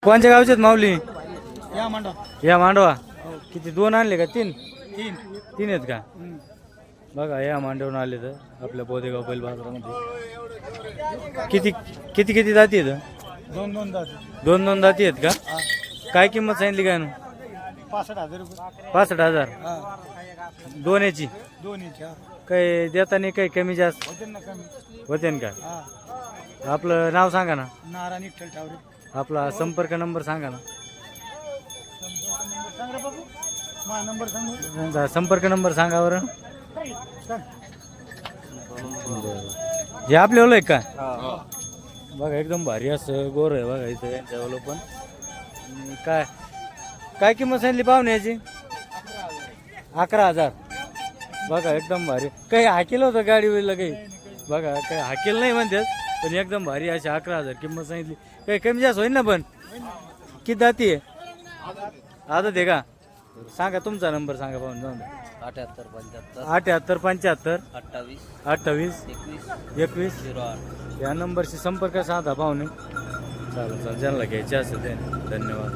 कोणत्या गावचे आहेत माऊली? या मांडा या मांडवा. किती दोन आणले का? तीन तीन तीन आहेत का? बघा या मांडवून आले तर आपल्या बोदेगाव बैल बाजारामध्ये. किती किती किती जाती आहेत? दोन दोन दात दोन दोन जाती आहेत का? काय किंमत सांगितली काय? 65,000 रुपये. 65,000 दोन याची. दोन्हीच्या काही देताना काही कमी जास्त होते ना कमी. होते का? हा आपलं नाव सांगा ना. नारायण विठ्ठल ठावरे. आपला संपर्क नंबर सांगा ना. सांग रे बाबू. माझा नंबर सांगू. त्यांचा संपर्क नंबर सांगा बरं. हे आपले ओलं आहे का? बघा एकदम भारी असं गोर आहे बघा इथं यांच्या ओलं पण. आणि काय काय किंमत सांगितली पाहुणे याची? 11,000. बघा एकदम भारी. काही हाकेलं होतं गाडीवरला काही? बघा काही हाकेल नाही म्हणतात पण एकदम भारी अशी 11,000 किंमत सांगितली. काही कमी जास्त होईल ना पण? किती जाती आहे? आदत आहे का? सांगा तुमचा नंबर सांगा पाहून जाऊन. 78 75 78 75 28 28 21 21 08. या नंबरशी संपर्क साधा पाहुणे. चालेल चालेल ज्यांना घ्यायचे असेल ते. धन्यवाद.